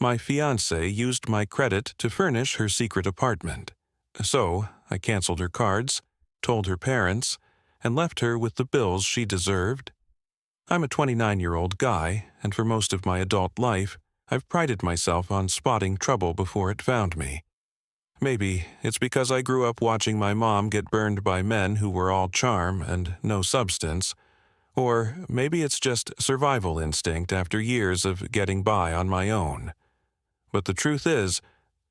My fiancée used my credit to furnish her secret apartment. So I canceled her cards, told her parents, and left her with the bills she deserved. I'm a 29-year-old guy, and for most of my adult life, I've prided myself on spotting trouble before it found me. Maybe it's because I grew up watching my mom get burned by men who were all charm and no substance, or maybe it's just survival instinct after years of getting by on my own. But the truth is,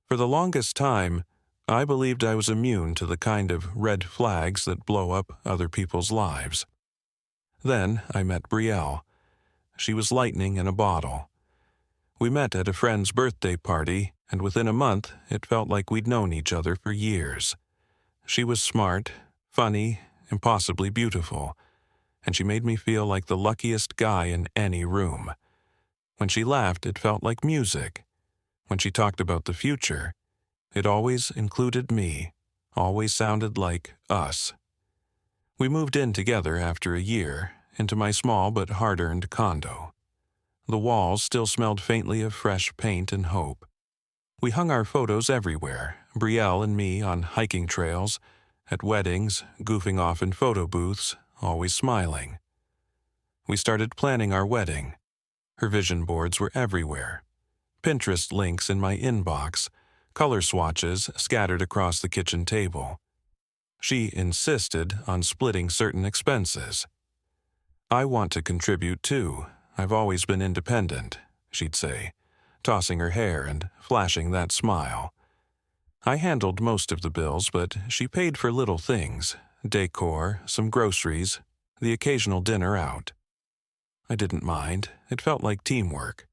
for the longest time, I believed I was immune to the kind of red flags that blow up other people's lives. Then I met Brielle. She was lightning in a bottle. We met at a friend's birthday party, and within a month it felt like we'd known each other for years. She was smart, funny, impossibly beautiful, and she made me feel like the luckiest guy in any room. When she laughed, it felt like music. When she talked about the future, it always included me, always sounded like us. We moved in together after a year, into my small but hard-earned condo. The walls still smelled faintly of fresh paint and hope. We hung our photos everywhere, Brielle and me on hiking trails, at weddings, goofing off in photo booths, always smiling. We started planning our wedding. Her vision boards were everywhere. Pinterest links in my inbox, color swatches scattered across the kitchen table. She insisted on splitting certain expenses. "I want to contribute too. I've always been independent," she'd say, tossing her hair and flashing that smile. I handled most of the bills, but she paid for little things, decor, some groceries, the occasional dinner out. I didn't mind. It felt like teamwork.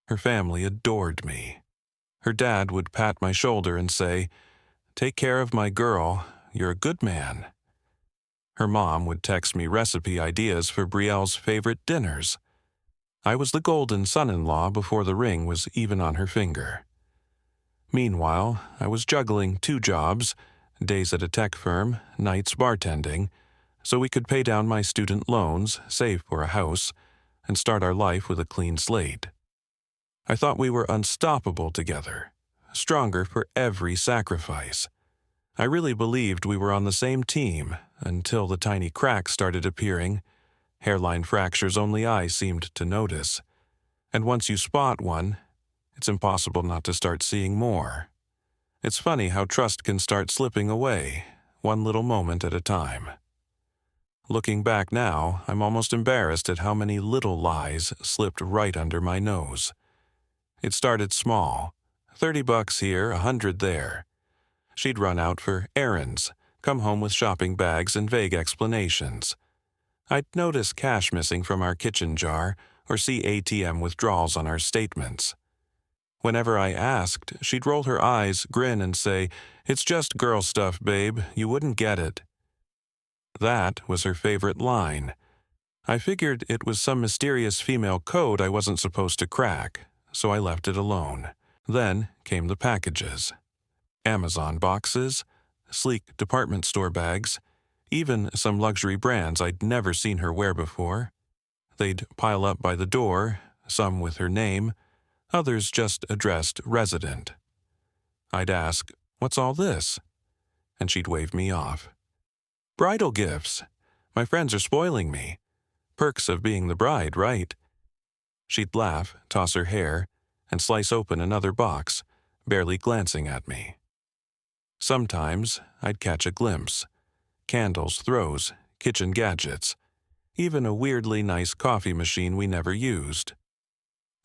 Her family adored me. Her dad would pat my shoulder and say, "Take care of my girl. You're a good man." Her mom would text me recipe ideas for Brielle's favorite dinners. I was the golden son-in-law before the ring was even on her finger. Meanwhile, I was juggling 2 jobs, days at a tech firm, nights bartending, so we could pay down my student loans, save for a house, and start our life with a clean slate. I thought we were unstoppable together, stronger for every sacrifice. I really believed we were on the same team until the tiny cracks started appearing, hairline fractures only I seemed to notice. And once you spot one, it's impossible not to start seeing more. It's funny how trust can start slipping away, one little moment at a time. Looking back now, I'm almost embarrassed at how many little lies slipped right under my nose. It started small, $30 here, $100 there. She'd run out for errands, come home with shopping bags and vague explanations. I'd notice cash missing from our kitchen jar or see ATM withdrawals on our statements. Whenever I asked, she'd roll her eyes, grin, and say, "It's just girl stuff, babe. You wouldn't get it." That was her favorite line. I figured it was some mysterious female code I wasn't supposed to crack, so I left it alone. Then came the packages. Amazon boxes, sleek department store bags, even some luxury brands I'd never seen her wear before. They'd pile up by the door, some with her name, others just addressed resident. I'd ask, "What's all this?" And she'd wave me off. "Bridal gifts. My friends are spoiling me. Perks of being the bride, right?" She'd laugh, toss her hair, and slice open another box, barely glancing at me. Sometimes I'd catch a glimpse. Candles, throws, kitchen gadgets, even a weirdly nice coffee machine we never used.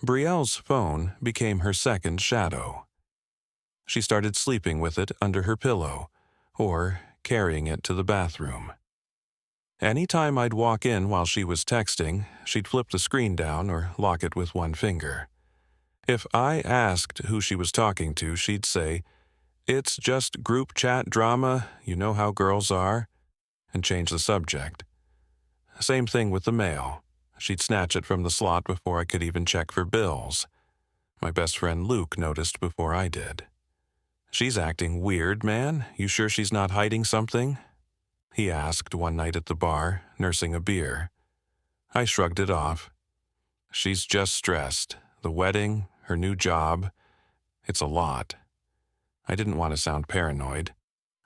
Brielle's phone became her second shadow. She started sleeping with it under her pillow, or carrying it to the bathroom. Any time I'd walk in while she was texting, she'd flip the screen down or lock it with one finger. If I asked who she was talking to, she'd say, "It's just group chat drama, you know how girls are," and change the subject. Same thing with the mail. She'd snatch it from the slot before I could even check for bills. My best friend Luke noticed before I did. "She's acting weird, man. You sure she's not hiding something?" he asked one night at the bar, nursing a beer. I shrugged it off. "She's just stressed. The wedding, her new job. It's a lot. I didn't want to sound paranoid.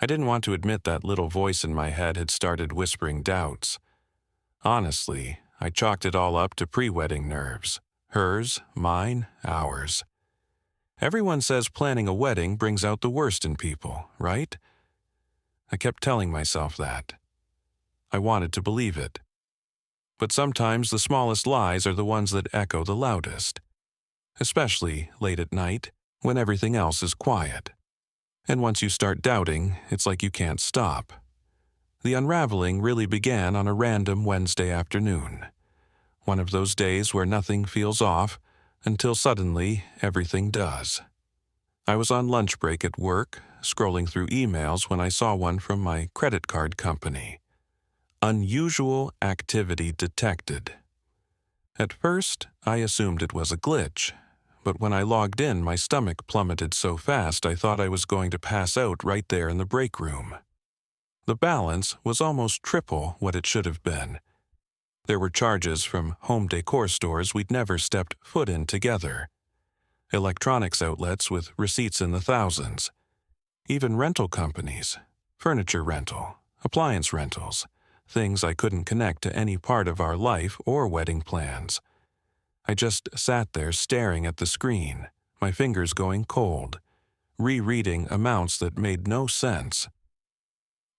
I didn't want to admit that little voice in my head had started whispering doubts. Honestly, I chalked it all up to pre-wedding nerves. Hers, mine, ours. Everyone says planning a wedding brings out the worst in people, right? I kept telling myself that. I wanted to believe it. But sometimes the smallest lies are the ones that echo the loudest, especially late at night when everything else is quiet. And once you start doubting, it's like you can't stop. The unraveling really began on a random Wednesday afternoon. One of those days where nothing feels off until suddenly everything does. I was on lunch break at work, scrolling through emails when I saw one from my credit card company. Unusual activity detected. At first, I assumed it was a glitch, but when I logged in, my stomach plummeted so fast I thought I was going to pass out right there in the break room. The balance was almost triple what it should have been. There were charges from home decor stores we'd never stepped foot in together, electronics outlets with receipts in the thousands, even rental companies, furniture rental, appliance rentals, things I couldn't connect to any part of our life or wedding plans. I just sat there staring at the screen, my fingers going cold, rereading amounts that made no sense.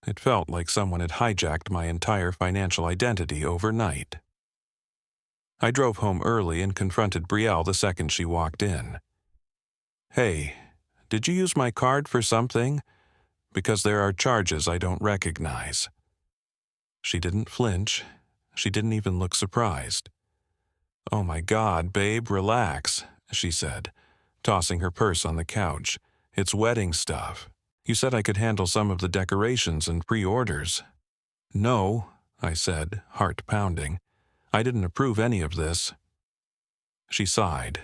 It felt like someone had hijacked my entire financial identity overnight. I drove home early and confronted Brielle the second she walked in. "Hey, did you use my card for something? Because there are charges I don't recognize." She didn't flinch. She didn't even look surprised. "Oh my God, babe, relax," she said, tossing her purse on the couch. "It's wedding stuff. You said I could handle some of the decorations and pre-orders." "No," I said, heart pounding. "I didn't approve any of this." She sighed,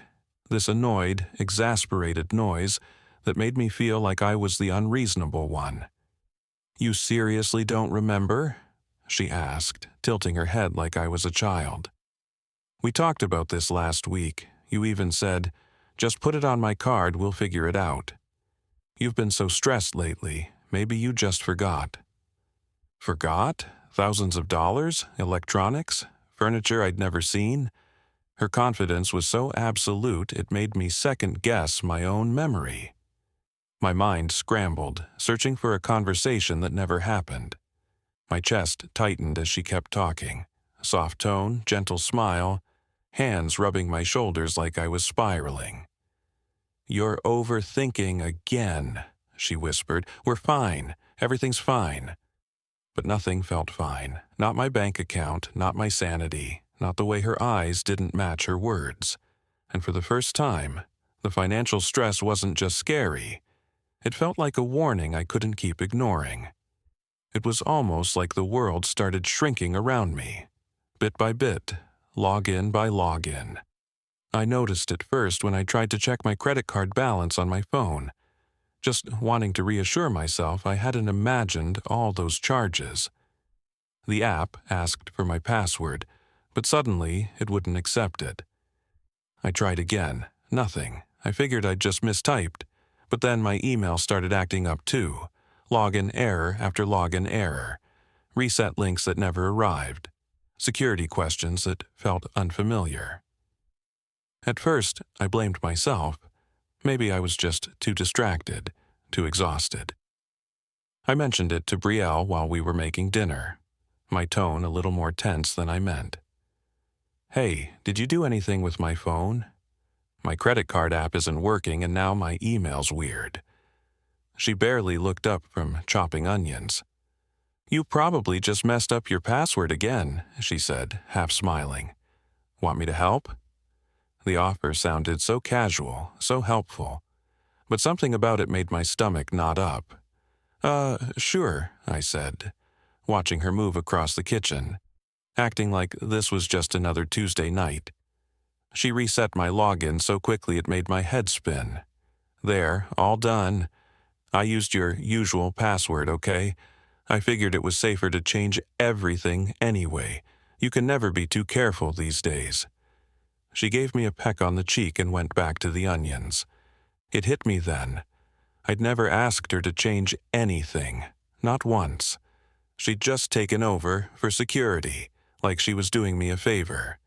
this annoyed, exasperated noise that made me feel like I was the unreasonable one. "You seriously don't remember?" she asked, tilting her head like I was a child. "We talked about this last week. You even said, 'Just put it on my card, we'll figure it out.' You've been so stressed lately, maybe you just forgot." Forgot? Thousands of dollars? Electronics? Furniture I'd never seen? Her confidence was so absolute it made me second-guess my own memory. My mind scrambled, searching for a conversation that never happened. My chest tightened as she kept talking. Soft tone, gentle smile, hands rubbing my shoulders like I was spiraling. "You're overthinking again," she whispered. "We're fine. Everything's fine." But nothing felt fine. Not my bank account, not my sanity, not the way her eyes didn't match her words. And for the first time, the financial stress wasn't just scary. It felt like a warning I couldn't keep ignoring. It was almost like the world started shrinking around me, bit by bit, login by login. I noticed it first when I tried to check my credit card balance on my phone, just wanting to reassure myself I hadn't imagined all those charges. The app asked for my password, but suddenly it wouldn't accept it. I tried again. Nothing. I figured I'd just mistyped, but then my email started acting up too. Login error after login error. Reset links that never arrived. Security questions that felt unfamiliar. At first, I blamed myself. Maybe I was just too distracted, too exhausted. I mentioned it to Brielle while we were making dinner, my tone a little more tense than I meant. "Hey, did you do anything with my phone? My credit card app isn't working and now my email's weird." She barely looked up from chopping onions. "You probably just messed up your password again," she said, half smiling. "Want me to help?" The offer sounded so casual, so helpful, but something about it made my stomach knot up. Sure," I said, watching her move across the kitchen, acting like this was just another Tuesday night. She reset my login so quickly it made my head spin. "There, all done. I used your usual password, okay? I figured it was safer to change everything anyway. You can never be too careful these days." She gave me a peck on the cheek and went back to the onions. It hit me then. I'd never asked her to change anything, not once. She'd just taken over for security, like she was doing me a favor.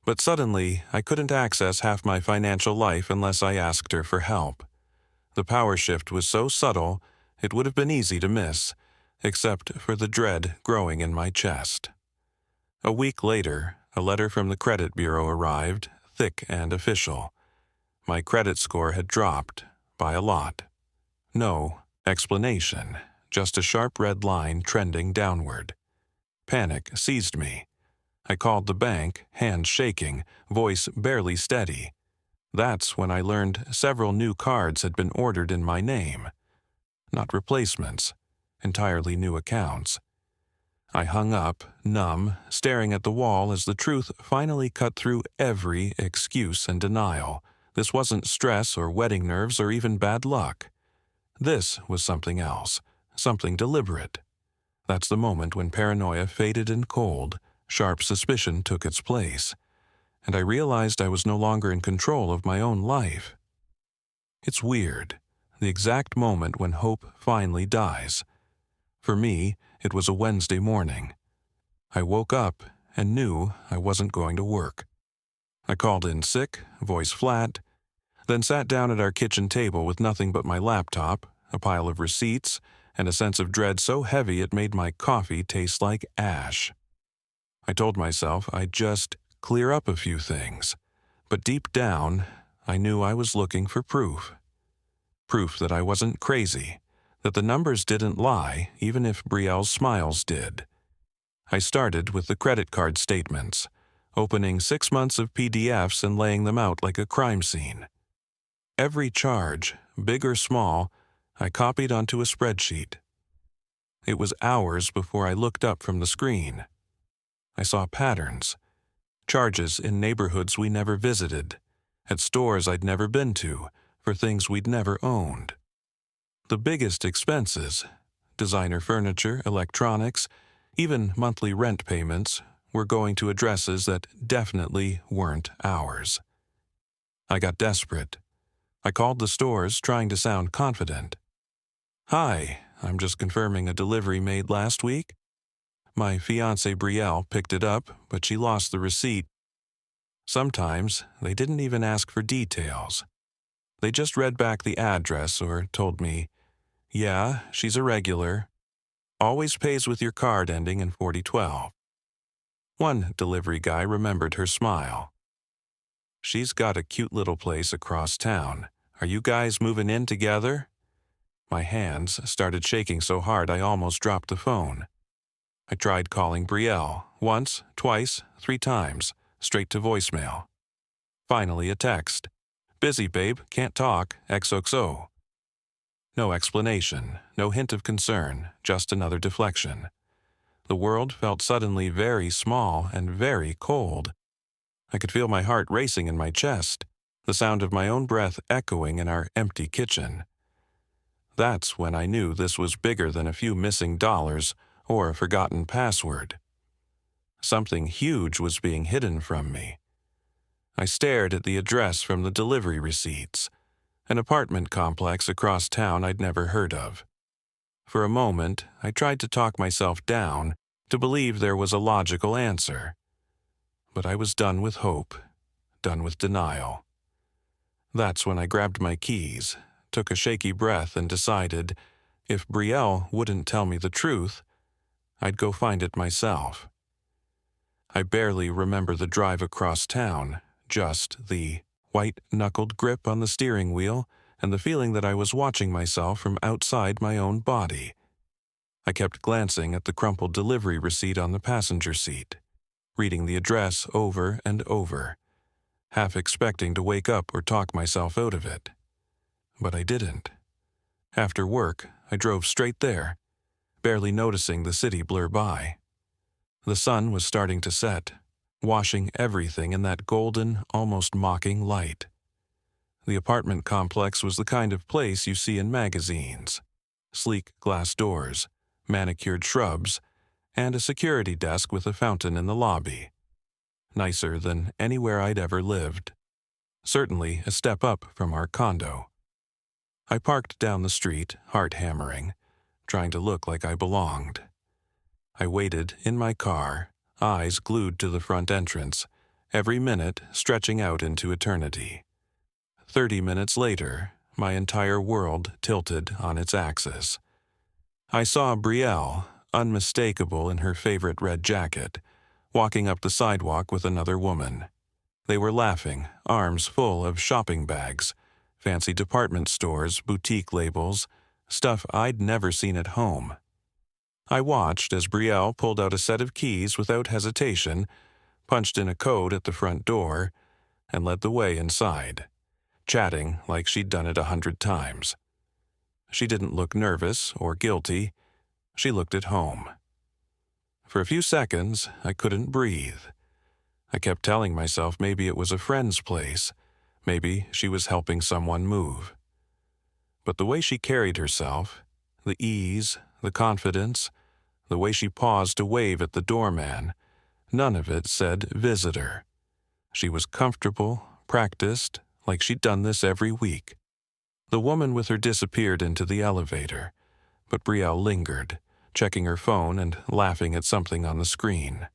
But suddenly, I couldn't access half my financial life unless I asked her for help. The power shift was so subtle, it would have been easy to miss, except for the dread growing in my chest. A week later, a letter from the credit bureau arrived, thick and official. My credit score had dropped, by a lot. No explanation, just a sharp red line trending downward. Panic seized me. I called the bank, hands shaking, voice barely steady. That's when I learned several new cards had been ordered in my name. Not replacements, entirely new accounts. I hung up, numb, staring at the wall as the truth finally cut through every excuse and denial. This wasn't stress or wedding nerves or even bad luck. This was something else, something deliberate. That's the moment when paranoia faded in cold, sharp suspicion took its place, and I realized I was no longer in control of my own life. It's weird, the exact moment when hope finally dies. For me, it was a Wednesday morning. I woke up and knew I wasn't going to work. I called in sick, voice flat, then sat down at our kitchen table with nothing but my laptop, a pile of receipts, and a sense of dread so heavy it made my coffee taste like ash. I told myself I'd just clear up a few things, but deep down, I knew I was looking for proof. Proof that I wasn't crazy, that the numbers didn't lie, even if Brielle's smiles did. I started with the credit card statements, opening 6 months of PDFs and laying them out like a crime scene. Every charge, big or small, I copied onto a spreadsheet. It was hours before I looked up from the screen. I saw patterns. Charges in neighborhoods we never visited, at stores I'd never been to, for things we'd never owned. The biggest expenses, designer furniture, electronics, even monthly rent payments, were going to addresses that definitely weren't ours. I got desperate. I called the stores, trying to sound confident. "Hi, I'm just confirming a delivery made last week. My fiancée Brielle picked it up, but she lost the receipt." Sometimes they didn't even ask for details. They just read back the address or told me, "Yeah, she's a regular. Always pays with your card ending in 4012. One delivery guy remembered her smile. "She's got a cute little place across town. Are you guys moving in together?" My hands started shaking so hard I almost dropped the phone. I tried calling Brielle, once, twice, 3 times, straight to voicemail. Finally a text. "Busy, babe, can't talk, XOXO. No explanation, no hint of concern, just another deflection. The world felt suddenly very small and very cold. I could feel my heart racing in my chest, the sound of my own breath echoing in our empty kitchen. That's when I knew this was bigger than a few missing dollars or a forgotten password. Something huge was being hidden from me. I stared at the address from the delivery receipts, an apartment complex across town I'd never heard of. For a moment, I tried to talk myself down, to believe there was a logical answer. But I was done with hope, done with denial. That's when I grabbed my keys, took a shaky breath and decided, if Brielle wouldn't tell me the truth, I'd go find it myself. I barely remember the drive across town, just the white-knuckled grip on the steering wheel and the feeling that I was watching myself from outside my own body. I kept glancing at the crumpled delivery receipt on the passenger seat, reading the address over and over, half expecting to wake up or talk myself out of it. But I didn't. After work, I drove straight there, barely noticing the city blur by. The sun was starting to set, washing everything in that golden, almost mocking light. The apartment complex was the kind of place you see in magazines. Sleek glass doors, manicured shrubs, and a security desk with a fountain in the lobby. nicer than anywhere I'd ever lived. Certainly a step up from our condo. I parked down the street, heart hammering, trying to look like I belonged. I waited in my car, eyes glued to the front entrance, every minute stretching out into eternity. 30 minutes later, my entire world tilted on its axis. I saw Brielle, unmistakable in her favorite red jacket, walking up the sidewalk with another woman. They were laughing, arms full of shopping bags, fancy department stores, boutique labels, stuff I'd never seen at home. I watched as Brielle pulled out a set of keys without hesitation, punched in a code at the front door, and led the way inside, chatting like she'd done it 100 times. She didn't look nervous or guilty. She looked at home. For a few seconds, I couldn't breathe. I kept telling myself maybe it was a friend's place. Maybe she was helping someone move. But the way she carried herself, the ease, the confidence, the way she paused to wave at the doorman, none of it said visitor. She was comfortable, practiced, like she'd done this every week. The woman with her disappeared into the elevator, but Brielle lingered, checking her phone and laughing at something on the screen.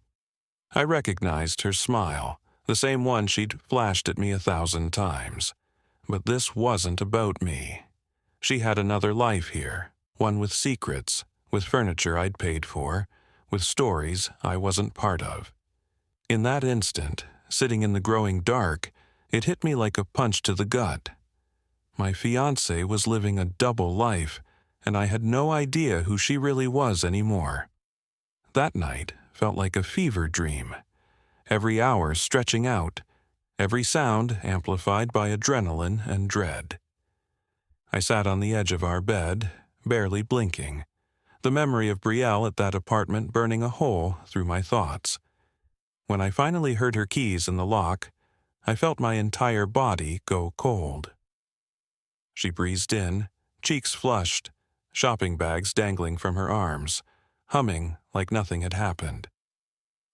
I recognized her smile, the same one she'd flashed at me 1,000 times. But this wasn't about me. She had another life here, one with secrets, with furniture I'd paid for, with stories I wasn't part of. In that instant, sitting in the growing dark, it hit me like a punch to the gut. My fiancée was living a double life, and I had no idea who she really was anymore. That night felt like a fever dream, every hour stretching out, every sound amplified by adrenaline and dread. I sat on the edge of our bed, barely blinking, the memory of Brielle at that apartment burning a hole through my thoughts. When I finally heard her keys in the lock, I felt my entire body go cold. She breezed in, cheeks flushed, shopping bags dangling from her arms, humming like nothing had happened.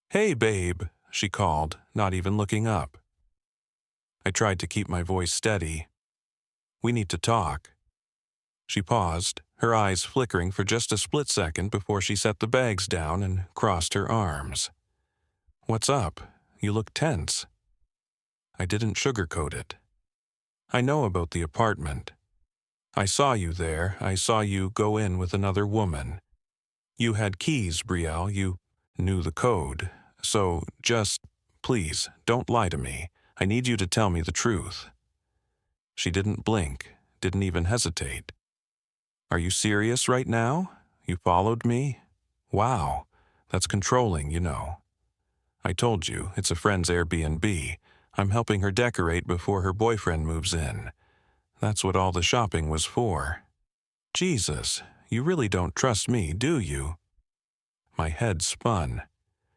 "Hey, babe," she called, not even looking up. I tried to keep my voice steady. "We need to talk." She paused, her eyes flickering for just a split second before she set the bags down and crossed her arms. "What's up? You look tense." I didn't sugarcoat it. "I know about the apartment. I saw you there. I saw you go in with another woman. You had keys, Brielle. You knew the code. So please, don't lie to me. I need you to tell me the truth." She didn't blink, didn't even hesitate. "Are you serious right now? You followed me? Wow, that's controlling, you know. I told you, it's a friend's Airbnb. I'm helping her decorate before her boyfriend moves in. That's what all the shopping was for. Jesus, you really don't trust me, do you?" My head spun.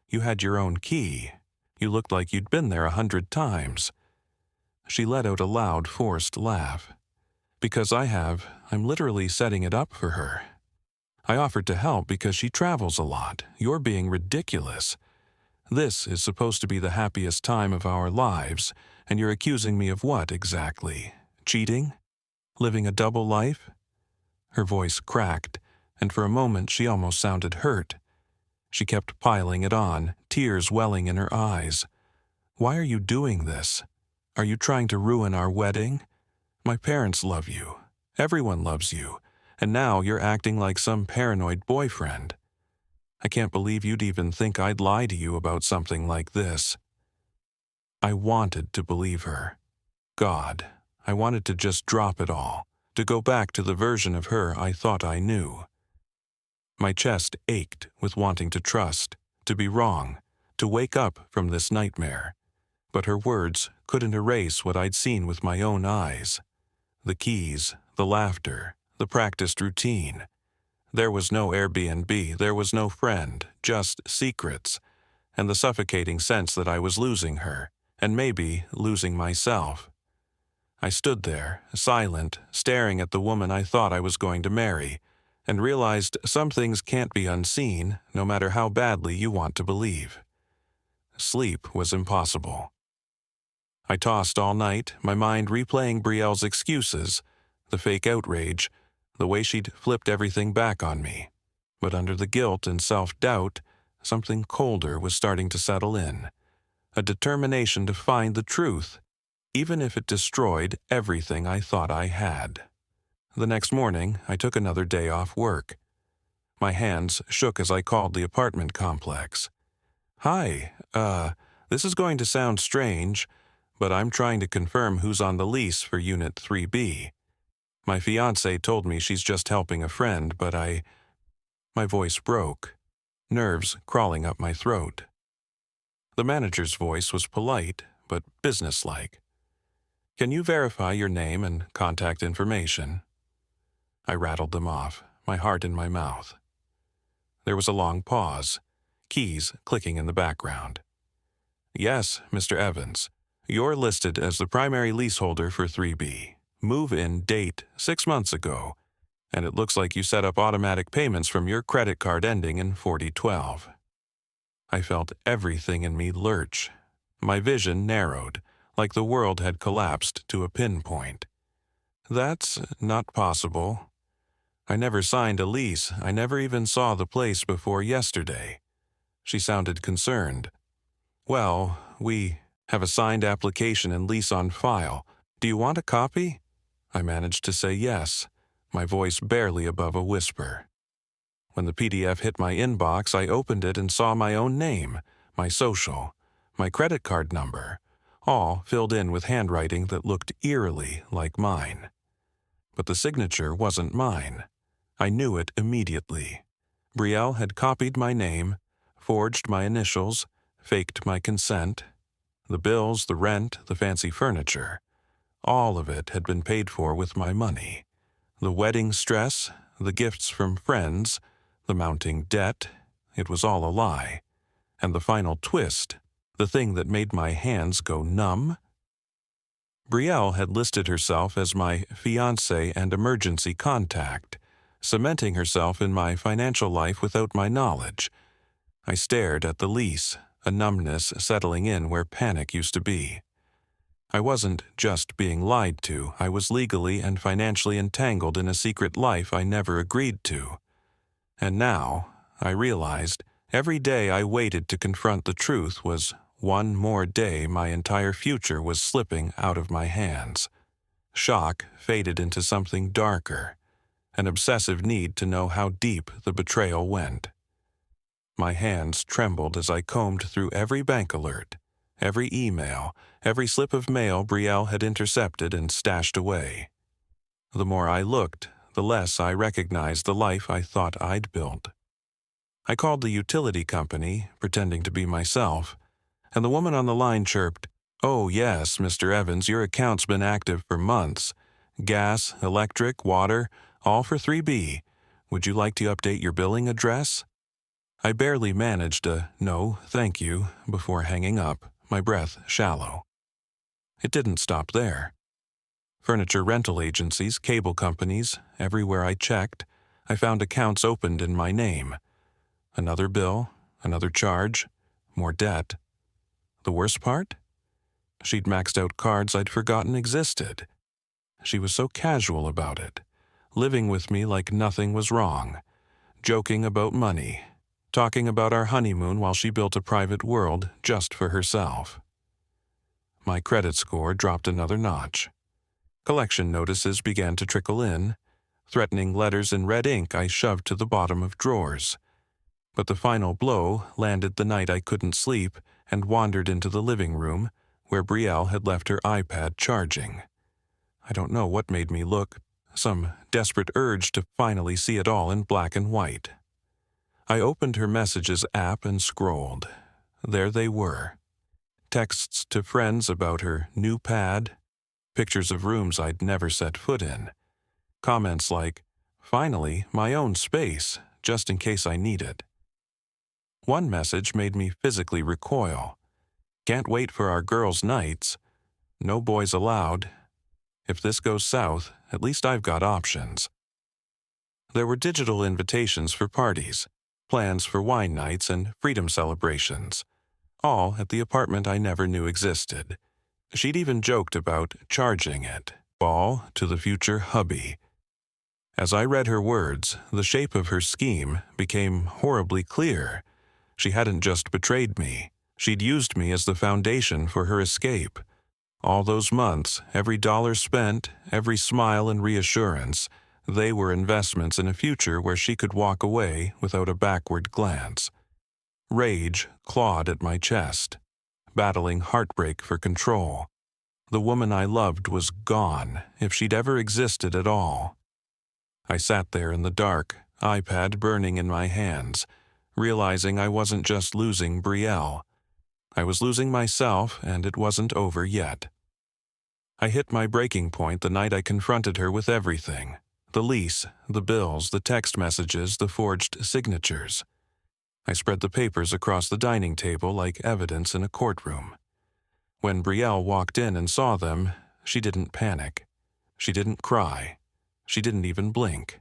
"You had your own key. You looked like you'd been there 100 times. She let out a loud, forced laugh. "Because I'm literally setting it up for her. I offered to help because she travels a lot. You're being ridiculous. This is supposed to be the happiest time of our lives, and you're accusing me of what exactly? Cheating? Living a double life?" Her voice cracked, and for a moment she almost sounded hurt. She kept piling it on, tears welling in her eyes. "Why are you doing this? Are you trying to ruin our wedding? My parents love you. Everyone loves you. And now you're acting like some paranoid boyfriend. I can't believe you'd even think I'd lie to you about something like this." I wanted to believe her. God, I wanted to just drop it all, to go back to the version of her I thought I knew. My chest ached with wanting to trust, to be wrong, to wake up from this nightmare. But her words couldn't erase what I'd seen with my own eyes. The keys, the laughter, the practiced routine. There was no Airbnb, there was no friend, just secrets, and the suffocating sense that I was losing her, and maybe losing myself. I stood there, silent, staring at the woman I thought I was going to marry, and realized some things can't be unseen, no matter how badly you want to believe. Sleep was impossible. I tossed all night, my mind replaying Brielle's excuses, the fake outrage, the way she'd flipped everything back on me. But under the guilt and self-doubt, something colder was starting to settle in. A determination to find the truth, even if it destroyed everything I thought I had. The next morning, I took another day off work. My hands shook as I called the apartment complex. "Hi, this is going to sound strange, but I'm trying to confirm who's on the lease for Unit 3B. My fiancée told me she's just helping a friend, but My voice broke, nerves crawling up my throat. The manager's voice was polite, but businesslike. "Can you verify your name and contact information?" I rattled them off, my heart in my mouth. There was a long pause, keys clicking in the background. "Yes, Mr. Evans. You're listed as the primary leaseholder for 3B. Move-in date 6 months ago, and it looks like you set up automatic payments from your credit card ending in 4012. I felt everything in me lurch. My vision narrowed, like the world had collapsed to a pinpoint. "That's not possible. I never signed a lease. I never even saw the place before yesterday." She sounded concerned. "Well, we have a signed application and lease on file. Do you want a copy?" I managed to say yes, my voice barely above a whisper. When the PDF hit my inbox, I opened it and saw my own name, my social, my credit card number, all filled in with handwriting that looked eerily like mine. But the signature wasn't mine. I knew it immediately. Brielle had copied my name, forged my initials, faked my consent. The bills, the rent, the fancy furniture, all of it had been paid for with my money. The wedding stress, the gifts from friends, the mounting debt, it was all a lie. And the final twist, the thing that made my hands go numb? Brielle had listed herself as my fiancée and emergency contact, cementing herself in my financial life without my knowledge. I stared at the lease, a numbness settling in where panic used to be. I wasn't just being lied to, I was legally and financially entangled in a secret life I never agreed to. And now, I realized, every day I waited to confront the truth was one more day my entire future was slipping out of my hands. Shock faded into something darker, an obsessive need to know how deep the betrayal went. My hands trembled as I combed through every bank alert, every email, every slip of mail Brielle had intercepted and stashed away. The more I looked, the less I recognized the life I thought I'd built. I called the utility company, pretending to be myself, and the woman on the line chirped, "Oh yes, Mr. Evans, your account's been active for months. Gas, electric, water, all for 3B. Would you like to update your billing address?" I barely managed a "no, thank you" before hanging up, my breath shallow. It didn't stop there. Furniture rental agencies, cable companies, everywhere I checked, I found accounts opened in my name. Another bill, another charge, more debt. The worst part? She'd maxed out cards I'd forgotten existed. She was so casual about it, living with me like nothing was wrong, joking about money, talking about our honeymoon while she built a private world just for herself. My credit score dropped another notch. Collection notices began to trickle in, threatening letters in red ink I shoved to the bottom of drawers. But the final blow landed the night I couldn't sleep and wandered into the living room, where Brielle had left her iPad charging. I don't know what made me look, some desperate urge to finally see it all in black and white. I opened her messages app and scrolled. There they were. Texts to friends about her new pad, pictures of rooms I'd never set foot in, comments like, "Finally, my own space, just in case I need it." One message made me physically recoil. "Can't wait for our girls' nights. No boys allowed. If this goes south, at least I've got options." There were digital invitations for parties, plans for wine nights and freedom celebrations. all at the apartment I never knew existed. She'd even joked about charging it, all to the future hubby. As I read her words, the shape of her scheme became horribly clear. She hadn't just betrayed me. She'd used me as the foundation for her escape. All those months, every dollar spent, every smile and reassurance, they were investments in a future where she could walk away without a backward glance. Rage clawed at my chest, battling heartbreak for control. The woman I loved was gone, if she'd ever existed at all. I sat there in the dark, iPad burning in my hands, realizing I wasn't just losing Brielle. I was losing myself, and it wasn't over yet. I hit my breaking point the night I confronted her with everything: the lease, the bills, the text messages, the forged signatures. I spread the papers across the dining table like evidence in a courtroom. When Brielle walked in and saw them, she didn't panic. She didn't cry. She didn't even blink.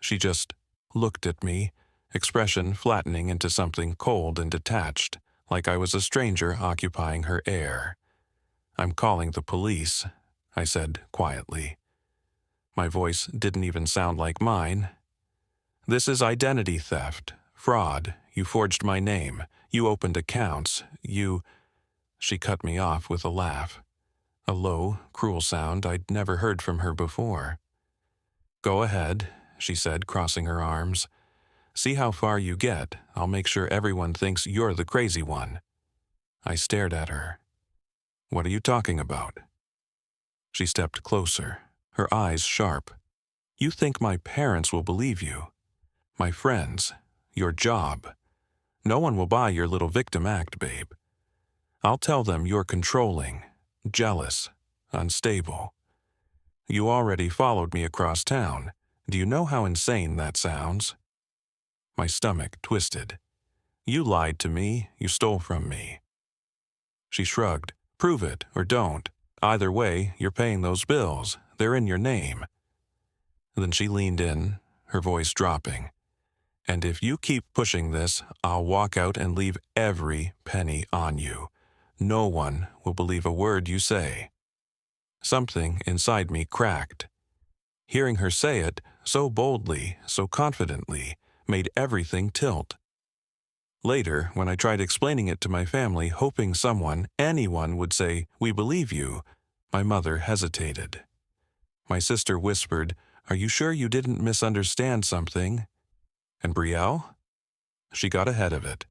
She just looked at me, expression flattening into something cold and detached, like I was a stranger occupying her air. "I'm calling the police," I said quietly. My voice didn't even sound like mine. "This is identity theft, fraud. You forged my name. You opened accounts. You—" She cut me off with a laugh, a low, cruel sound I'd never heard from her before. "Go ahead," she said, crossing her arms. "See how far you get. I'll make sure everyone thinks you're the crazy one." I stared at her. "What are you talking about?" She stepped closer, her eyes sharp. "You think my parents will believe you? My friends? Your job? No one will buy your little victim act, babe. I'll tell them you're controlling, jealous, unstable. You already followed me across town. Do you know how insane that sounds?" My stomach twisted. "You lied to me. You stole from me." She shrugged. "Prove it or don't. Either way, you're paying those bills. They're in your name." Then she leaned in, her voice dropping. "And if you keep pushing this, I'll walk out and leave every penny on you. No one will believe a word you say." Something inside me cracked. Hearing her say it, so boldly, so confidently, made everything tilt. Later, when I tried explaining it to my family, hoping someone, anyone, would say, "We believe you," my mother hesitated. My sister whispered, "Are you sure you didn't misunderstand something?" And Brielle? She got ahead of it.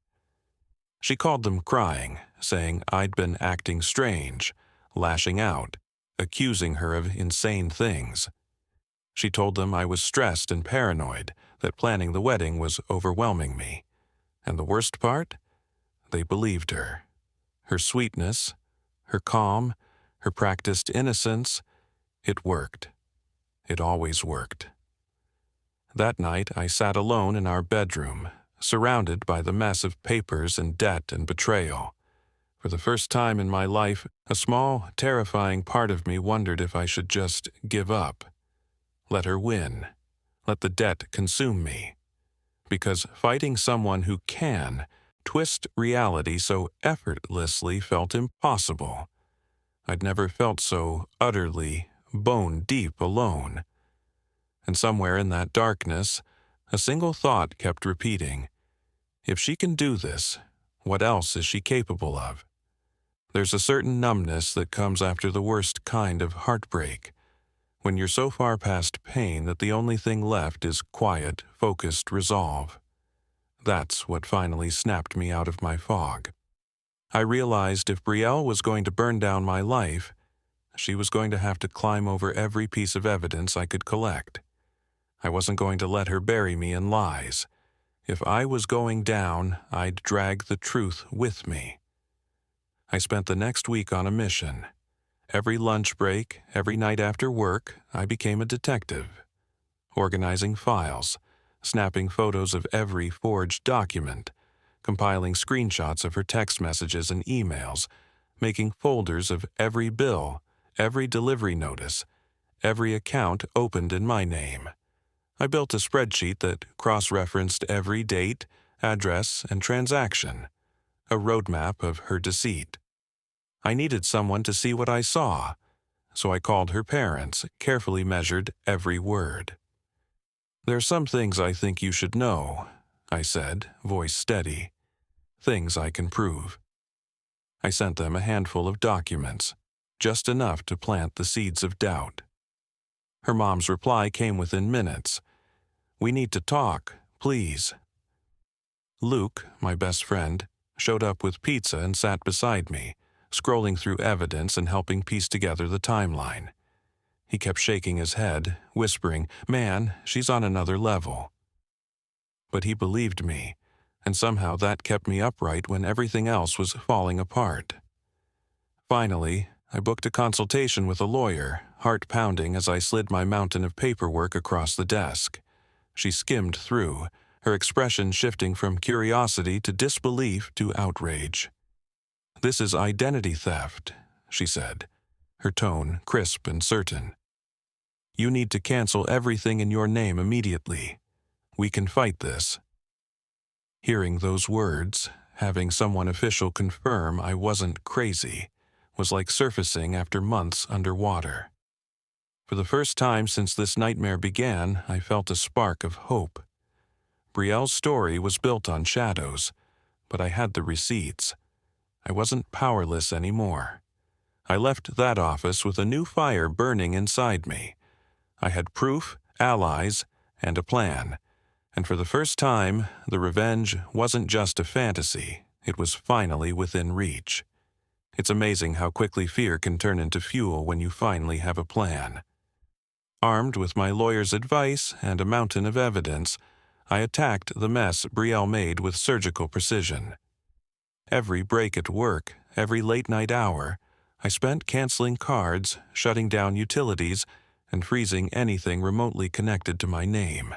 She called them crying, saying I'd been acting strange, lashing out, accusing her of insane things. She told them I was stressed and paranoid, that planning the wedding was overwhelming me. And the worst part? They believed her. Her sweetness, her calm, her practiced innocence, it worked. It always worked. That night I sat alone in our bedroom, surrounded by the mess of papers and debt and betrayal. For the first time in my life, a small, terrifying part of me wondered if I should just give up. Let her win. Let the debt consume me. Because fighting someone who can twist reality so effortlessly felt impossible. I'd never felt so utterly, bone-deep alone. And somewhere in that darkness, a single thought kept repeating, if she can do this, what else is she capable of? There's a certain numbness that comes after the worst kind of heartbreak, when you're so far past pain that the only thing left is quiet, focused resolve. That's what finally snapped me out of my fog. I realized if Brielle was going to burn down my life, she was going to have to climb over every piece of evidence I could collect. I wasn't going to let her bury me in lies. If I was going down, I'd drag the truth with me. I spent the next week on a mission. Every lunch break, every night after work, I became a detective. Organizing files, snapping photos of every forged document, compiling screenshots of her text messages and emails, making folders of every bill, every delivery notice, every account opened in my name. I built a spreadsheet that cross-referenced every date, address, and transaction. a roadmap of her deceit. I needed someone to see what I saw, so I called her parents, carefully measured every word. "There's some things I think you should know," I said, voice steady. "Things I can prove." I sent them a handful of documents, just enough to plant the seeds of doubt. Her mom's reply came within minutes. "We need to talk, please." Luke, my best friend, showed up with pizza and sat beside me, scrolling through evidence and helping piece together the timeline. He kept shaking his head, whispering, "Man, she's on another level." But he believed me, and somehow that kept me upright when everything else was falling apart. Finally, I booked a consultation with a lawyer, heart pounding as I slid my mountain of paperwork across the desk. She skimmed through, her expression shifting from curiosity to disbelief to outrage. "This is identity theft," she said, her tone crisp and certain. "You need to cancel everything in your name immediately. We can fight this." Hearing those words, having someone official confirm I wasn't crazy, was like surfacing after months underwater. For the first time since this nightmare began, I felt a spark of hope. Brielle's story was built on shadows, but I had the receipts. I wasn't powerless anymore. I left that office with a new fire burning inside me. I had proof, allies, and a plan. And for the first time, the revenge wasn't just a fantasy, it was finally within reach. It's amazing how quickly fear can turn into fuel when you finally have a plan. Armed with my lawyer's advice and a mountain of evidence, I attacked the mess Brielle made with surgical precision. Every break at work, every late-night hour, I spent canceling cards, shutting down utilities, and freezing anything remotely connected to my name.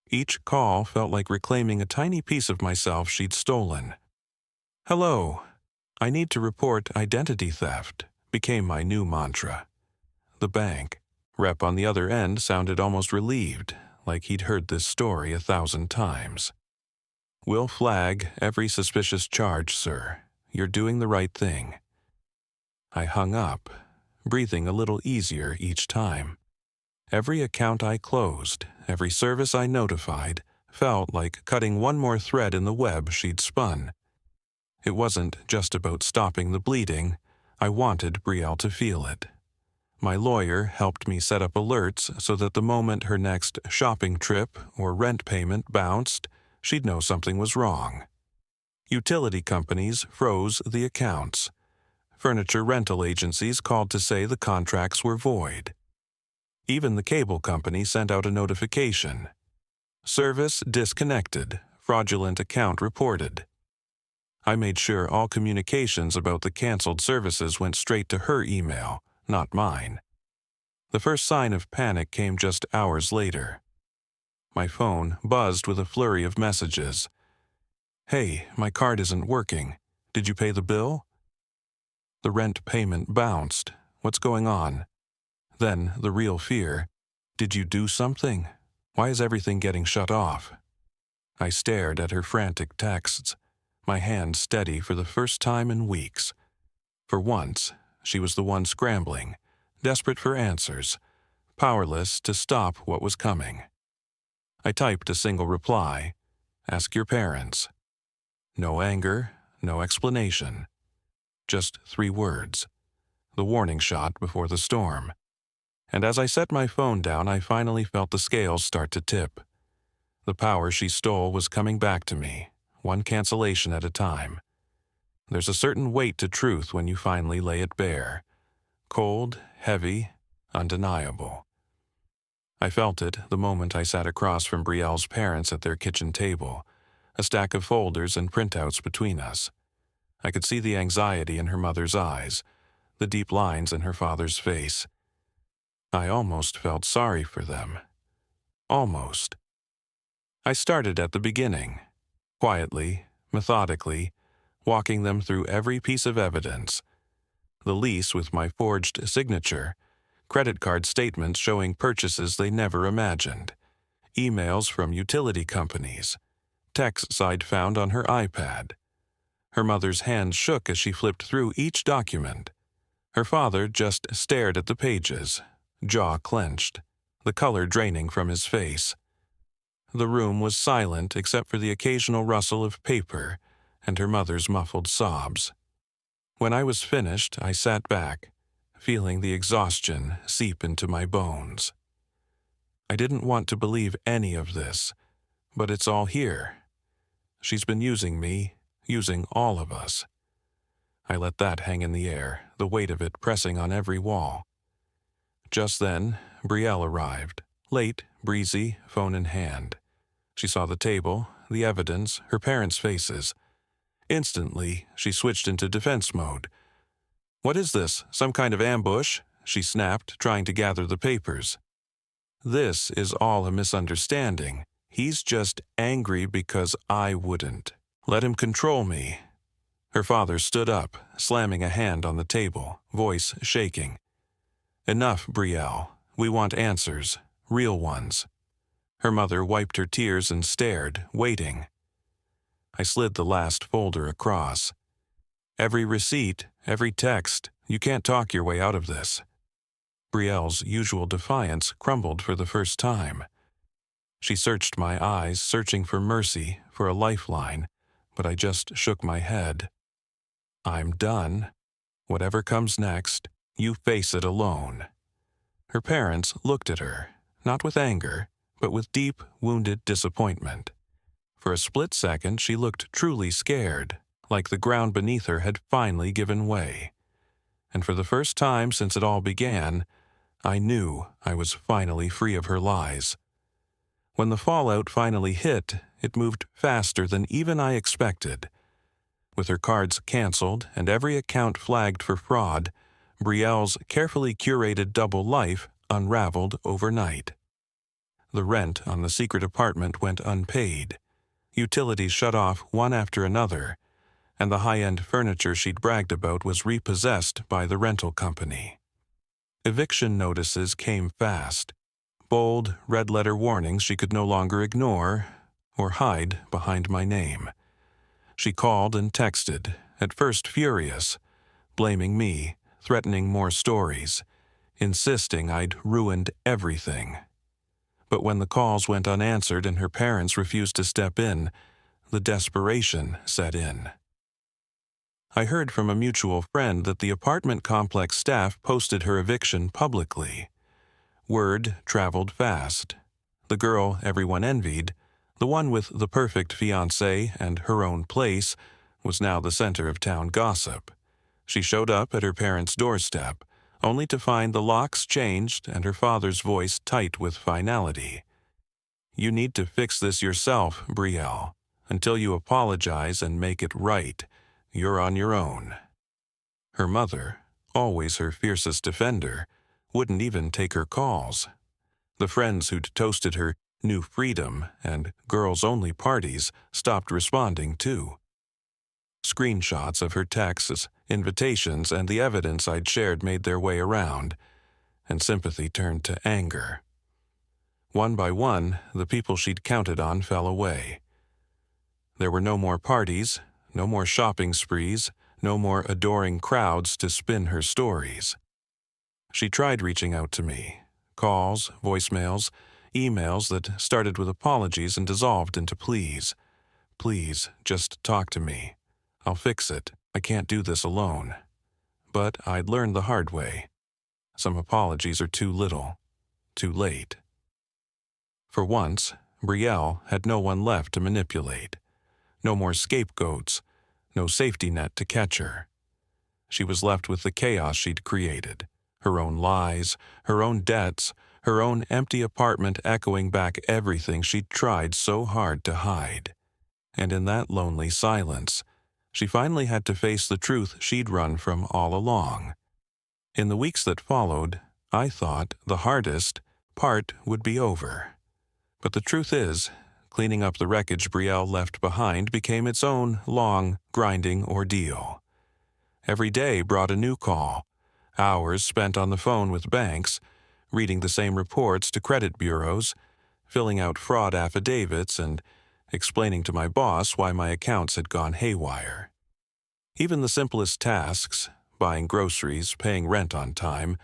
Each call felt like reclaiming a tiny piece of myself she'd stolen. "Hello. I need to report identity theft," became my new mantra. The bank rep on the other end sounded almost relieved, like he'd heard this story 1,000 times. "We'll flag every suspicious charge, sir. You're doing the right thing." I hung up, breathing a little easier each time. Every account I closed, every service I notified, felt like cutting one more thread in the web she'd spun. It wasn't just about stopping the bleeding. I wanted Brielle to feel it. My lawyer helped me set up alerts so that the moment her next shopping trip or rent payment bounced, she'd know something was wrong. Utility companies froze the accounts. Furniture rental agencies called to say the contracts were void. Even the cable company sent out a notification. "Service disconnected. Fraudulent account reported." I made sure all communications about the canceled services went straight to her email, not mine. The first sign of panic came just hours later. My phone buzzed with a flurry of messages. "Hey, my card isn't working. Did you pay the bill?" The rent payment bounced. "What's going on?" Then the real fear. "Did you do something? Why is everything getting shut off?" I stared at her frantic texts, my hand steady for the first time in weeks. For once, she was the one scrambling, desperate for answers, powerless to stop what was coming. I typed a single reply. "Ask your parents." No anger, no explanation. Just 3 words. The warning shot before the storm. And as I set my phone down, I finally felt the scales start to tip. The power she stole was coming back to me, one cancellation at a time. There's a certain weight to truth when you finally lay it bare. Cold, heavy, undeniable. I felt it the moment I sat across from Brielle's parents at their kitchen table, a stack of folders and printouts between us. I could see the anxiety in her mother's eyes, the deep lines in her father's face. I almost felt sorry for them. Almost. I started at the beginning, quietly, methodically, walking them through every piece of evidence. The lease with my forged signature, credit card statements showing purchases they never imagined, emails from utility companies, texts I'd found on her iPad. Her mother's hand shook as she flipped through each document. Her father just stared at the pages, jaw clenched, the color draining from his face. The room was silent except for the occasional rustle of paper and her mother's muffled sobs. When I was finished, I sat back, feeling the exhaustion seep into my bones. I didn't want to believe any of this, but it's all here. She's been using me, using all of us. I let that hang in the air, the weight of it pressing on every wall. Just then, Brielle arrived, late, breezy, phone in hand. She saw the table, the evidence, her parents' faces. Instantly, she switched into defense mode. "What is this, some kind of ambush?" she snapped, trying to gather the papers. "This is all a misunderstanding. He's just angry because I wouldn't. Let him control me." Her father stood up, slamming a hand on the table, voice shaking. "Enough, Brielle. We want answers, real ones." Her mother wiped her tears and stared, waiting. I slid the last folder across. "Every receipt, every text, you can't talk your way out of this." Brielle's usual defiance crumbled for the first time. She searched my eyes, searching for mercy, for a lifeline, but I just shook my head. "I'm done. Whatever comes next, you face it alone." Her parents looked at her, not with anger, but with deep, wounded disappointment. For a split second, she looked truly scared, like the ground beneath her had finally given way. And for the first time since it all began, I knew I was finally free of her lies. When the fallout finally hit, it moved faster than even I expected. With her cards canceled and every account flagged for fraud, Brielle's carefully curated double life unraveled overnight. The rent on the secret apartment went unpaid. Utilities shut off one after another, and the high-end furniture she'd bragged about was repossessed by the rental company. Eviction notices came fast, bold, red-letter warnings she could no longer ignore or hide behind my name. She called and texted, at first furious, blaming me, threatening more stories, insisting I'd ruined everything. But when the calls went unanswered and her parents refused to step in, the desperation set in. I heard from a mutual friend that the apartment complex staff posted her eviction publicly. Word traveled fast. The girl everyone envied, the one with the perfect fiancé and her own place, was now the center of town gossip. She showed up at her parents' doorstep, only to find the locks changed and her father's voice tight with finality. "You need to fix this yourself, Brielle. Until you apologize and make it right, you're on your own." Her mother, always her fiercest defender, wouldn't even take her calls. The friends who'd toasted her new freedom and girls-only parties stopped responding too. Screenshots of her texts, invitations, and the evidence I'd shared made their way around, and sympathy turned to anger. One by one, the people she'd counted on fell away. There were no more parties, no more shopping sprees, no more adoring crowds to spin her stories. She tried reaching out to me. Calls, voicemails, emails that started with apologies and dissolved into pleas. "Please, just talk to me. I'll fix it. I can't do this alone." But I'd learned the hard way. Some apologies are too little, too late. For once, Brielle had no one left to manipulate. No more scapegoats, no safety net to catch her. She was left with the chaos she'd created. Her own lies, her own debts, her own empty apartment echoing back everything she'd tried so hard to hide. And in that lonely silence, she finally had to face the truth she'd run from all along. In the weeks that followed, I thought the hardest part would be over. But the truth is, cleaning up the wreckage Brielle left behind became its own long, grinding ordeal. Every day brought a new call, hours spent on the phone with banks, reading the same reports to credit bureaus, filling out fraud affidavits, and explaining to my boss why my accounts had gone haywire. Even the simplest tasks, buying groceries, paying rent on time,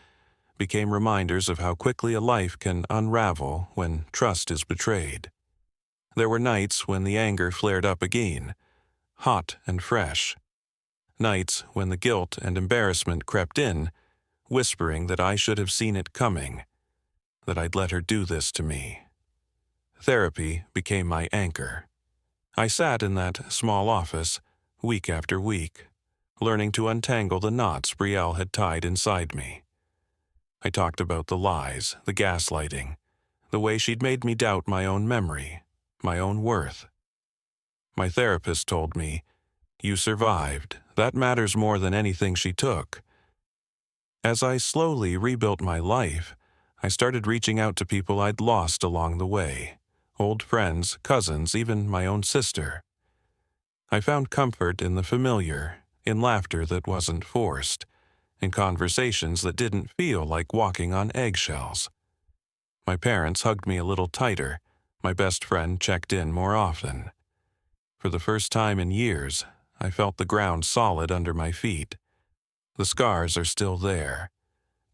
became reminders of how quickly a life can unravel when trust is betrayed. There were nights when the anger flared up again, hot and fresh. Nights when the guilt and embarrassment crept in, whispering that I should have seen it coming, that I'd let her do this to me. Therapy became my anchor. I sat in that small office, week after week, learning to untangle the knots Brielle had tied inside me. I talked about the lies, the gaslighting, the way she'd made me doubt my own memory, my own worth. My therapist told me, "You survived. That matters more than anything she took." As I slowly rebuilt my life, I started reaching out to people I'd lost along the way, old friends, cousins, even my own sister. I found comfort in the familiar, in laughter that wasn't forced, in conversations that didn't feel like walking on eggshells. My parents hugged me a little tighter. My best friend checked in more often. For the first time in years, I felt the ground solid under my feet. The scars are still there,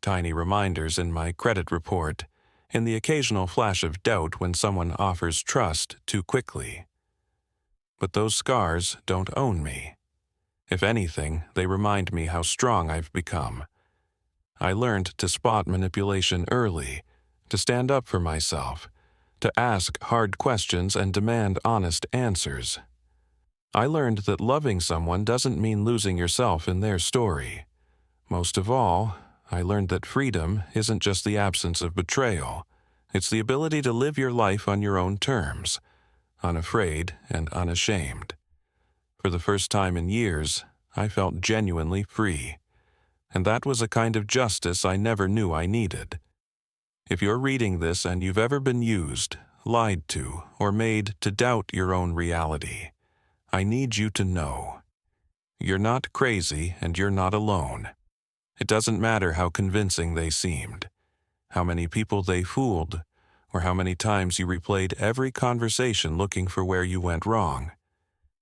tiny reminders in my credit report, in the occasional flash of doubt when someone offers trust too quickly. But those scars don't own me. If anything, they remind me how strong I've become. I learned to spot manipulation early, to stand up for myself, to ask hard questions and demand honest answers. I learned that loving someone doesn't mean losing yourself in their story. Most of all, I learned that freedom isn't just the absence of betrayal. It's the ability to live your life on your own terms, unafraid and unashamed. For the first time in years, I felt genuinely free. And that was a kind of justice I never knew I needed. If you're reading this and you've ever been used, lied to, or made to doubt your own reality, I need you to know. You're not crazy and you're not alone. It doesn't matter how convincing they seemed, how many people they fooled, or how many times you replayed every conversation looking for where you went wrong.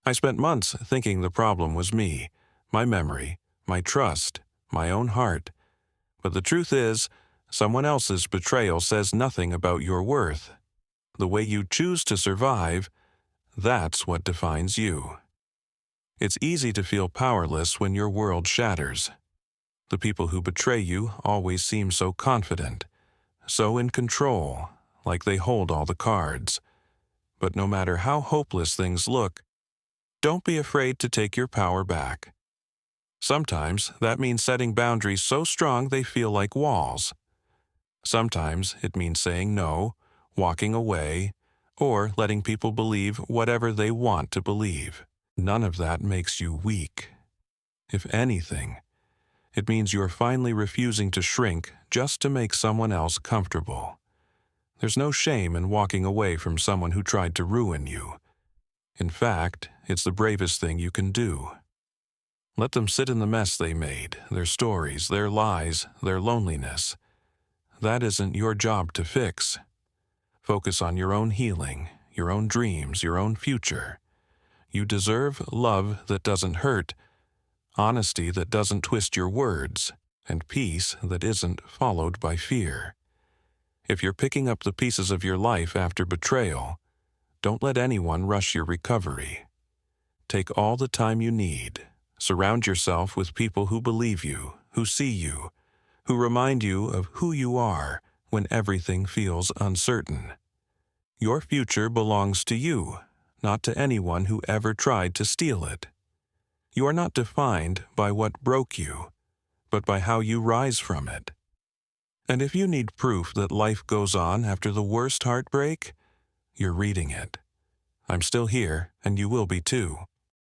I spent months thinking the problem was me, my memory, my trust, my own heart. But the truth is, someone else's betrayal says nothing about your worth. The way you choose to survive, that's what defines you. It's easy to feel powerless when your world shatters. The people who betray you always seem so confident, so in control, like they hold all the cards. But no matter how hopeless things look, don't be afraid to take your power back. Sometimes that means setting boundaries so strong they feel like walls. Sometimes it means saying no, walking away, or letting people believe whatever they want to believe. None of that makes you weak. If anything, it means you're finally refusing to shrink just to make someone else comfortable. There's no shame in walking away from someone who tried to ruin you. In fact, it's the bravest thing you can do. Let them sit in the mess they made, their stories, their lies, their loneliness. That isn't your job to fix. Focus on your own healing, your own dreams, your own future. You deserve love that doesn't hurt, honesty that doesn't twist your words, and peace that isn't followed by fear. If you're picking up the pieces of your life after betrayal, don't let anyone rush your recovery. Take all the time you need. Surround yourself with people who believe you, who see you, who remind you of who you are when everything feels uncertain. Your future belongs to you, not to anyone who ever tried to steal it. You are not defined by what broke you, but by how you rise from it. And if you need proof that life goes on after the worst heartbreak, you're reading it. I'm still here, and you will be too.